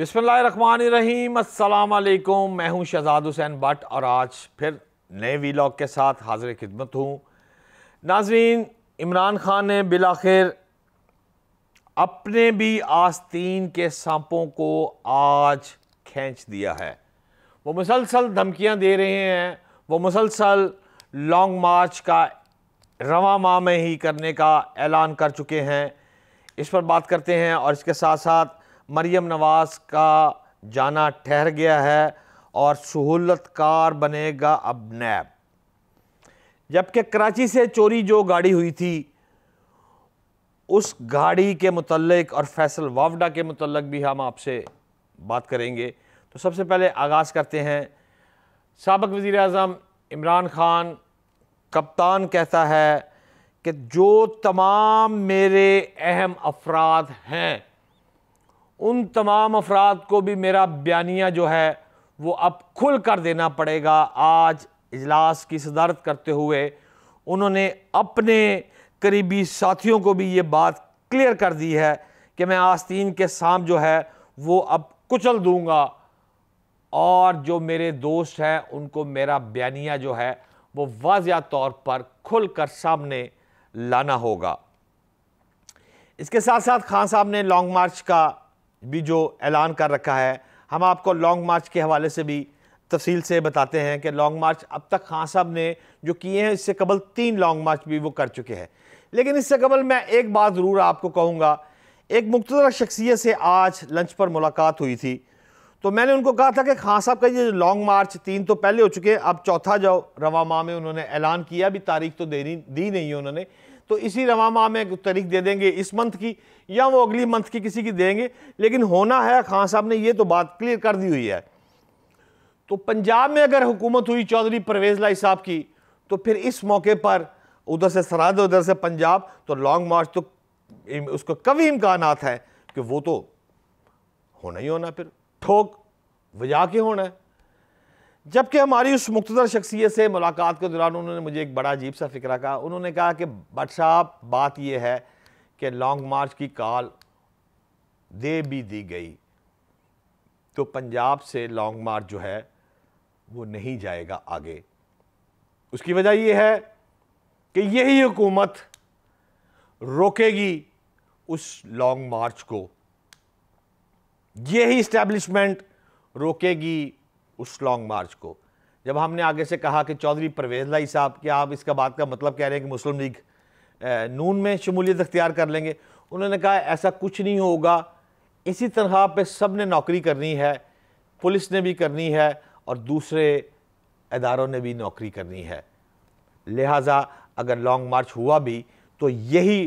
बिस्मिल्लाहिर्रहमानिर्रहीम, अस्सलाम वालेकुम। मैं हूं शहजाद हुसैन भट्ट और आज फिर नए वीलॉग के साथ हाजिर खिदमत हूं। नाज़रीन, इमरान खान ने बिलाखिर अपने भी आस्तीन के सांपों को आज खींच दिया है। वो मुसलसल धमकियां दे रहे हैं, वो मुसलसल लॉन्ग मार्च का रवां माह में ही करने का ऐलान कर चुके हैं। इस पर बात करते हैं और इसके साथ साथ मरियम नवाज़ का जाना ठहर गया है और सहूलतकार बनेगा अब नैब। जबकि कराची से चोरी जो गाड़ी हुई थी उस गाड़ी के मुतल्लिक और फैसल वावडा के मुतल्लिक भी हम आपसे बात करेंगे। तो सबसे पहले आगाज़ करते हैं। साबिक़ वज़ीर आज़म इमरान खान कप्तान कहता है कि जो तमाम मेरे अहम अफराद हैं उन तमाम अफराद को भी मेरा बयानिया जो है वो अब खुल कर देना पड़ेगा। आज इजलास की सदारत करते हुए उन्होंने अपने करीबी साथियों को भी ये बात क्लियर कर दी है कि मैं आस्तीन के सांप जो है वो अब कुचल दूंगा और जो मेरे दोस्त हैं उनको मेरा बयानिया जो है वो वाज़िया तौर पर खुल कर सामने लाना होगा। इसके साथ साथ खान साहब ने लॉन्ग मार्च का भी जो ऐलान कर रखा है, हम आपको लॉन्ग मार्च के हवाले से भी तफसील से बताते हैं कि लॉन्ग मार्च अब तक खान साहब ने जो किए हैं इससे कबल 3 लॉन्ग मार्च भी वो कर चुके हैं। लेकिन इससे कबल मैं एक बात ज़रूर आपको कहूँगा। एक मुख्तदर शख्सियत से आज लंच पर मुलाकात हुई थी, तो मैंने उनको कहा था कि खान साहब का ये लॉन्ग मार्च 3 तो पहले हो चुके हैं, अब चौथा जो रवा माह में उन्होंने ऐलान किया, अभी तारीख तो दी नहीं है उन्होंने, तो इसी रवा माह में तारीख दे देंगे इस मंथ की या वो अगली मंथ की किसी की देंगे, लेकिन होना है। खान साहब ने ये तो बात क्लियर कर दी हुई है। तो पंजाब में अगर हुकूमत हुई चौधरी परवेज़ लाई साहब की, तो फिर इस मौके पर उधर से सरहद उधर से पंजाब, तो लॉन्ग मार्च तो उसको कभी इम्कानात है कि वो तो होना ही होना, फिर ठोक वजह के होना है। जबकि हमारी उस मुख्तदर शख्सियत से मुलाकात के दौरान उन्होंने मुझे एक बड़ा अजीब सा फ़िक्रा कहा। उन्होंने कहा कि भट्ट साहब, बात यह है कि लॉन्ग मार्च की कॉल दे भी दी गई तो पंजाब से लॉन्ग मार्च जो है वो नहीं जाएगा आगे। उसकी वजह यह है कि यही हुकूमत रोकेगी उस लॉन्ग मार्च को, यही इस्टेब्लिशमेंट रोकेगी उस लॉन्ग मार्च को। जब हमने आगे से कहा कि चौधरी परवेज़ लाई साहब, क्या आप इसका बात का मतलब कह रहे हैं कि मुस्लिम लीग नून में शमूलियत अख्तियार कर लेंगे? उन्होंने कहा ऐसा कुछ नहीं होगा, इसी तरह पे सब ने नौकरी करनी है, पुलिस ने भी करनी है और दूसरे इदारों ने भी नौकरी करनी है। लिहाजा अगर लॉन्ग मार्च हुआ भी तो यही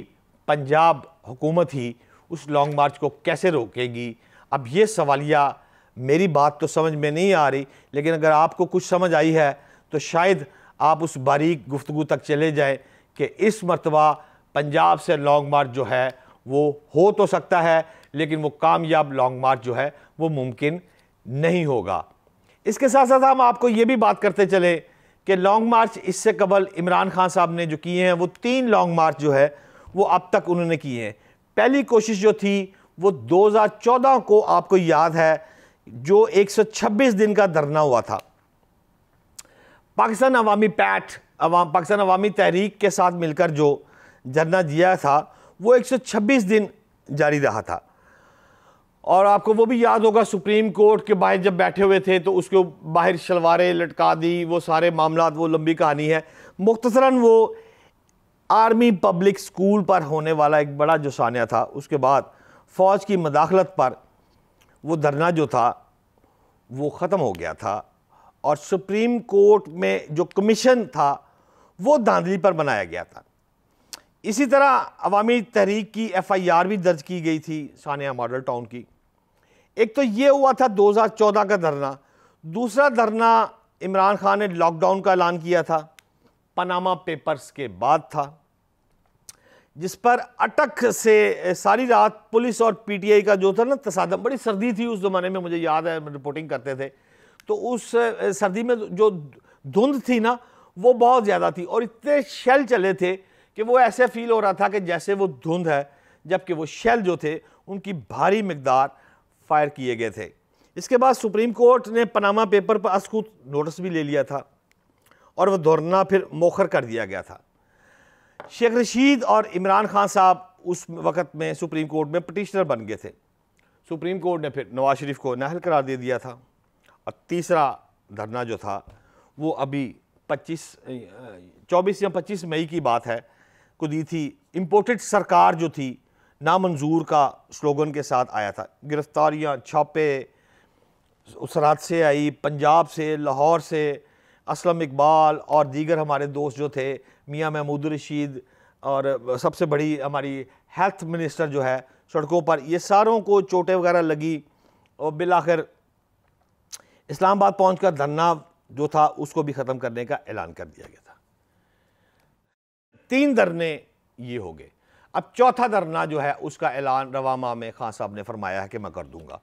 पंजाब हुकूमत ही उस लॉन्ग मार्च को कैसे रोकेगी? अब ये सवालिया, मेरी बात तो समझ में नहीं आ रही, लेकिन अगर आपको कुछ समझ आई है तो शायद आप उस बारीक गुफ्तगू तक चले जाएं कि इस मरतबा पंजाब से लॉन्ग मार्च जो है वो हो तो सकता है, लेकिन वो कामयाब लॉन्ग मार्च जो है वो मुमकिन नहीं होगा। इसके साथ साथ हम आपको ये भी बात करते चले कि लॉन्ग मार्च इससे कबल इमरान खान साहब ने जो किए हैं वो 3 लॉन्ग मार्च जो है वो अब तक उन्होंने किए हैं। पहली कोशिश जो थी वो 2014 को, आपको याद है, जो 126 दिन का धरना हुआ था पाकिस्तान अवामी तहरीक के साथ मिलकर जो धरना दिया था वो 126 दिन जारी रहा था। और आपको वो भी याद होगा सुप्रीम कोर्ट के बाहर जब बैठे हुए थे तो उसके बाहर शलवारें लटका दी, वो सारे मामलात, वो लंबी कहानी है। मुख्तसरन वो आर्मी पब्लिक स्कूल पर होने वाला एक बड़ा जो सानिया था, उसके बाद फ़ौज की मदाखलत पर वो धरना जो था वो ख़त्म हो गया था और सुप्रीम कोर्ट में जो कमीशन था वो धांधली पर बनाया गया था। इसी तरह अवामी तहरीक की FIR भी दर्ज की गई थी सानिया मॉडल टाउन की। एक तो ये हुआ था 2014 का धरना। दूसरा धरना इमरान खान ने लॉकडाउन का ऐलान किया था, पनामा पेपर्स के बाद था, जिस पर अटक से सारी रात पुलिस और PTI का जो था ना तसादम, बड़ी सर्दी थी उस ज़माने में, मुझे याद है रिपोर्टिंग करते थे, तो उस सर्दी में जो धुंध थी ना वो बहुत ज़्यादा थी और इतने शेल चले थे कि वो ऐसे फील हो रहा था कि जैसे वो धुंध है, जबकि वो शेल जो थे उनकी भारी मिकदार फायर किए गए थे। इसके बाद सुप्रीम कोर्ट ने पनामा पेपर पर अस्कूत नोटिस भी ले लिया था और वह धरना फिर मौखर कर दिया गया था। शेख रशीद और इमरान खान साहब उस वक़्त में सुप्रीम कोर्ट में पटिशनर बन गए थे। सुप्रीम कोर्ट ने फिर नवाज शरीफ को नाअहल करार दे दिया था। और तीसरा धरना जो था वो अभी 24 या 25 मई की बात है को दी थी। इम्पोर्टेड सरकार जो थी नामंजूर का स्लोगन के साथ आया था। गिरफ्तारियां, छापे सरहद से आई, पंजाब से, लाहौर से, असलम इकबाल और दीगर हमारे दोस्त जो थे, मियां महमूद रशीद और सबसे बड़ी हमारी हेल्थ मिनिस्टर जो है सड़कों पर, ये सारों को चोटें वगैरह लगी और बिलाखिर इस्लामाबाद पहुंचकर धरना जो था उसको भी ख़त्म करने का ऐलान कर दिया गया था। 3 धरने ये हो गए। अब चौथा धरना जो है उसका ऐलान रवा माह में खान साहब ने फरमाया है कि मैं कर दूंगा।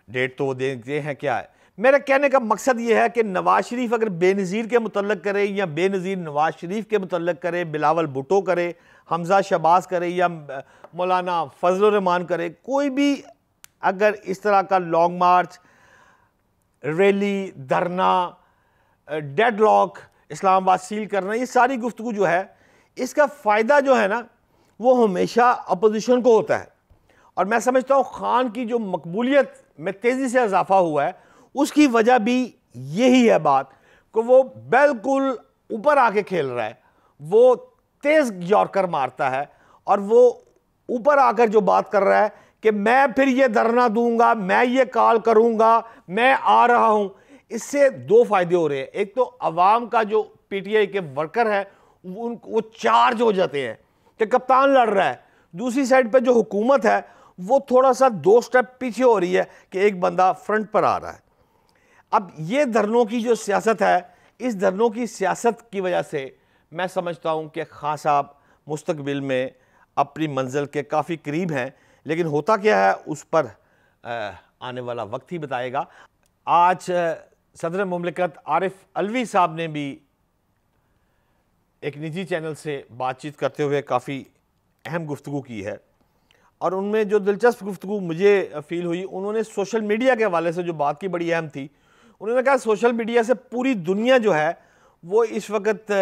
डेट तो वो देखते हैं क्या है। मेरे कहने का मकसद ये है कि नवाज शरीफ अगर बेनज़ीर के मुतल्लक करे या बेनज़ीर नवाज शरीफ के मुतल्लक करे, बिलावल भुट्टो करे, हमजा शहबाज करे या मौलाना फजल रहमान करे, कोई भी अगर इस तरह का लॉन्ग मार्च, रैली, धरना, डेडलॉक, इस्लामाबाद सील करना, ये सारी गुफ्तगू जो है इसका फ़ायदा जो है ना वो हमेशा अपोजिशन को होता है। और मैं समझता हूँ खान की जो मकबूलियत में तेज़ी से इजाफा हुआ है उसकी वजह भी यही है बात कि वो बिल्कुल ऊपर आके खेल रहा है, वो तेज़ यॉर्कर मारता है और वो ऊपर आकर जो बात कर रहा है कि मैं फिर ये धरना दूंगा, मैं ये कॉल करूंगा, मैं आ रहा हूं। इससे 2 फायदे हो रहे हैं। एक तो अवाम का जो पीटीआई के वर्कर है वो चार्ज हो जाते हैं कि कप्तान लड़ रहा है। दूसरी साइड पे जो हुकूमत है वो थोड़ा सा 2 स्टेप पीछे हो रही है कि एक बंदा फ्रंट पर आ रहा है। अब ये धरनों की जो सियासत है, इस धरनों की सियासत की वजह से मैं समझता हूँ कि खान साहब मुस्तकबिल में अपनी मंजिल के काफ़ी करीब हैं। लेकिन होता क्या है उस पर आने वाला वक्त ही बताएगा। आज सदर मुमलिकत आरिफ अलवी साहब ने भी एक निजी चैनल से बातचीत करते हुए काफ़ी अहम गुफ्तगू की है और उनमें जो दिलचस्प गुफ्तगू मुझे फ़ील हुई, उन्होंने सोशल मीडिया के हवाले से जो बात की बड़ी अहम थी। उन्होंने कहा सोशल मीडिया से पूरी दुनिया जो है वो इस वक्त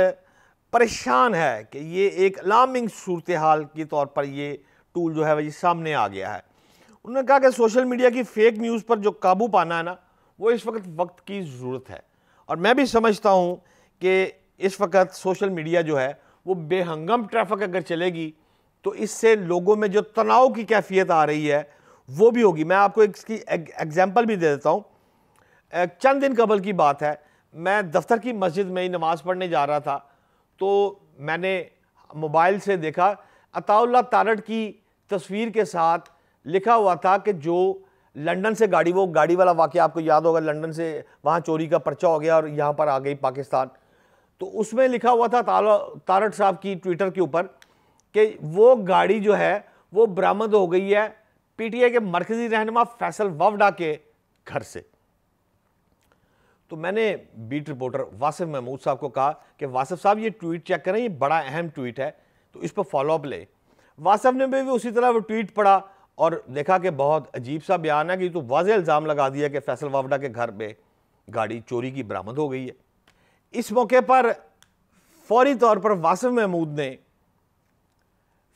परेशान है कि ये एक अलार्मिंग सूरत हाल के तौर पर ये टूल जो है वह सामने आ गया है। उन्होंने कहा कि सोशल मीडिया की फ़ेक न्यूज़ पर जो काबू पाना है ना वो इस वक्त की ज़रूरत है। और मैं भी समझता हूँ कि इस वक्त सोशल मीडिया जो है वो बेहंगम ट्रैफिक अगर चलेगी तो इससे लोगों में जो तनाव की कैफियत आ रही है वो भी होगी। मैं आपको इसकी एग्जांपल भी दे देता हूँ। चंद दिन कबल की बात है, मैं दफ्तर की मस्जिद में ही नमाज़ पढ़ने जा रहा था तो मैंने मोबाइल से देखा अताउल्लाह तारड़ की तस्वीर के साथ लिखा हुआ था कि जो लंदन से वो गाड़ी वाला वाक़या आपको याद होगा, लंदन से वहाँ चोरी का पर्चा हो गया और यहाँ पर आ गई पाकिस्तान। तो उसमें लिखा हुआ था तारड़ साहब की ट्विटर के ऊपर कि वो गाड़ी जो है वो बरामद हो गई है पीटीआई के मरकजी रहनुमा फैसल ववडा के घर से। तो मैंने बीट रिपोर्टर वासिफ महमूद साहब को कहा कि वासिफ साहब ये ट्वीट चेक करें, ये बड़ा अहम ट्वीट है तो इस पर फॉलोअप ले। वासिफ ने भी उसी तरह वो ट्वीट पढ़ा और देखा कि बहुत अजीब सा बयान है कि तो वाज़ेह इल्ज़ाम लगा दिया कि फैसल ववडा के घर में गाड़ी चोरी की बरामद हो गई है। इस मौके पर फौरी तौर पर वासिफ महमूद ने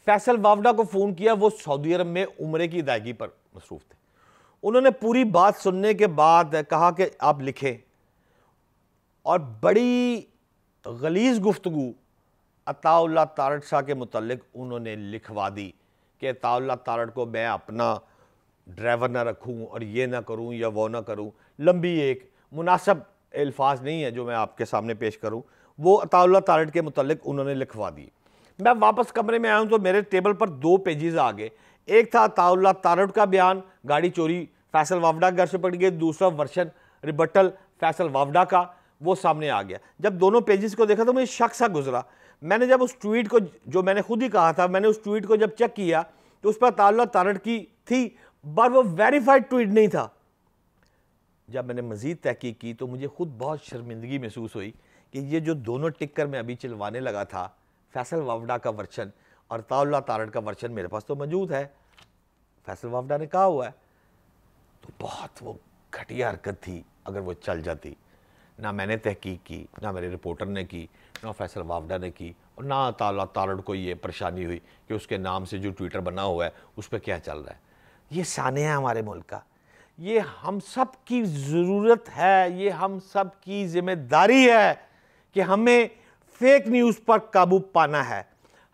फैसल ववडा को फ़ोन किया। वो सऊदी अरब में उम्रे की अदायगी पर मसरूफ़ थे। उन्होंने पूरी बात सुनने के बाद कहा कि आप लिखें और बड़ी गलीज़ गुफ्तगू अताउल्लाह तारड़ शाह के मुतल्लिक उन्होंने लिखवा दी कि अताउल्लाह तारड़ को मैं अपना ड्राइवर ना रखूं और ये ना करूं या वो ना करूं। लंबी एक मुनासिब अल्फाज नहीं है जो मैं आपके सामने पेश करूं, वो अताउल्लाह तारड़ के मुतल्लिक उन्होंने लिखवा दी। मैं वापस कमरे में आया हूं तो मेरे टेबल पर 2 पेजेस आ गए। एक था अताउल्लाह तारड़ का बयान, गाड़ी चोरी फैसल ववडा घर से पड़ गई। दूसरा वर्शन रिबटल फैसल ववडा का वो सामने आ गया। जब दोनों पेजेस को देखा तो मुझे शक सा गुजरा। मैंने जब उस ट्वीट को, जो मैंने खुद ही कहा था, मैंने उस ट्वीट को जब चेक किया तो उस पर अताउल्लाह तारड़ की थी पर वो वेरीफाइड ट्वीट नहीं था। जब मैंने मजीद तहकीक की तो मुझे खुद बहुत शर्मिंदगी महसूस हुई कि ये जो दोनों टिक्कर मैं अभी चिलवाने लगा था, फैसल ववडा का वर्शन और अताउल्लाह तारड़ का वर्शन मेरे पास तो मौजूद है, फैसल ववडा ने कहा हुआ है। तो बहुत वो घटिया हरकत थी अगर वो चल जाती। ना मैंने तहकीक की, ना मेरे रिपोर्टर ने की, ना फैसल वावडा ने की, और ना तारड़ को ये परेशानी हुई कि उसके नाम से जो ट्विटर बना हुआ है उस पर क्या चल रहा है। ये सानिया है हमारे मुल्क का, ये हम सब की ज़रूरत है, ये हम सब की जिम्मेदारी है कि हमें फेक न्यूज़ पर काबू पाना है।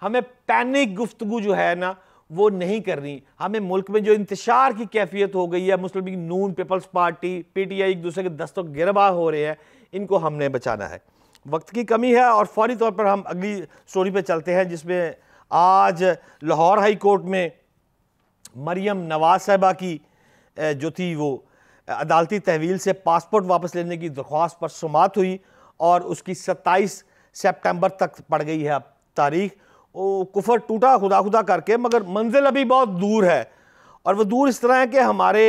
हमें पैनिक गुफ्तगू जो है ना वो नहीं करनी। हमें मुल्क में जो इंतशार की कैफियत हो गई है, मुस्लिम लीग नून, पीपल्स पार्टी, पीटीआई एक दूसरे के दस्तों गिरबार हो रहे हैं, इनको हमने बचाना है। वक्त की कमी है और फौरी तौर पर हम अगली स्टोरी पे चलते हैं, जिसमें आज लाहौर हाई कोर्ट में मरियम नवाज साहिबा की जो थी वो अदालती तहवील से पासपोर्ट वापस लेने की दरख्वास्त पर सुमात हुई और उसकी 27 सितंबर तक पड़ गई है अब तारीख। वो कुफर टूटा खुदा खुदा करके, मगर मंजिल अभी बहुत दूर है। और वो दूर इस तरह है कि हमारे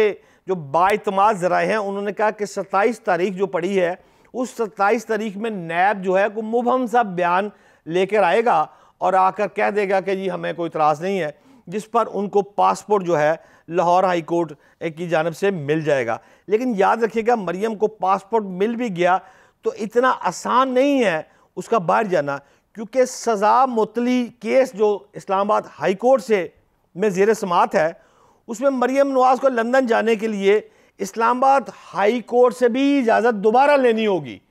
जो बाइतमाद ज़राए हैं उन्होंने कहा कि 27 तारीख जो पड़ी है उस 27 तारीख में नैब जो है को मुबहम सा बयान लेकर आएगा और आकर कह देगा कि जी हमें कोई इतराज़ नहीं है, जिस पर उनको पासपोर्ट जो है लाहौर हाई कोर्ट की जानिब से मिल जाएगा। लेकिन याद रखिएगा, मरियम को पासपोर्ट मिल भी गया तो इतना आसान नहीं है उसका बाहर जाना, क्योंकि सज़ा मुतली केस जो इस्लामाबाद हाई कोर्ट से में ज़ेर समात है उसमें मरियम नवाज़ को लंदन जाने के लिए इस्लामाबाद हाई कोर्ट से भी इजाज़त दोबारा लेनी होगी।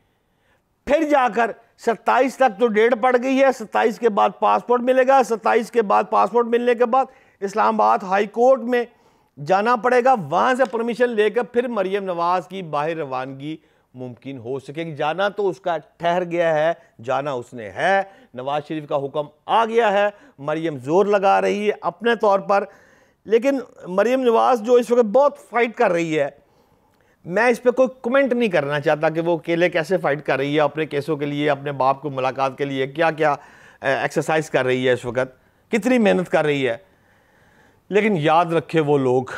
फिर जाकर 27 तक तो डेट पड़ गई है, 27 के बाद पासपोर्ट मिलेगा, 27 के बाद पासपोर्ट मिलने के बाद इस्लामाबाद हाई कोर्ट में जाना पड़ेगा, वहाँ से परमिशन लेकर फिर मरियम नवाज़ की बाहर रवानगी मुमकिन हो सकेगी। जाना तो उसका ठहर गया है, जाना उसने है, नवाज शरीफ का हुक्म आ गया है, मरियम जोर लगा रही है अपने तौर पर। लेकिन मरियम नवाज़ जो इस वक्त बहुत फाइट कर रही है, मैं इस पर कोई कमेंट नहीं करना चाहता कि वो अकेले कैसे फाइट कर रही है अपने केसों के लिए, अपने बाप को मुलाकात के लिए क्या क्या एक्सरसाइज कर रही है, इस वक्त कितनी मेहनत कर रही है। लेकिन याद रखे वो लोग,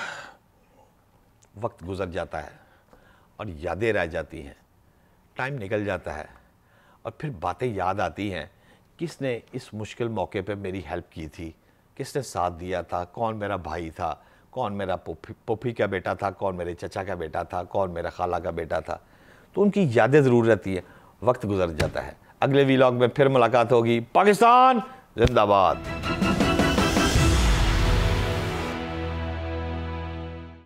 वक्त गुजर जाता है और यादें रह जाती हैं, टाइम निकल जाता है और फिर बातें याद आती हैं, किसने इस मुश्किल मौके पे मेरी हेल्प की थी, किसने साथ दिया था, कौन मेरा भाई था, कौन मेरा पुफी का बेटा था, कौन मेरे चचा का बेटा था, कौन मेरा खाला का बेटा था। तो उनकी यादें ज़रूर रहती है। वक्त गुजर जाता है। अगले वीलॉग में फिर मुलाकात होगी। पाकिस्तान जिंदाबाद।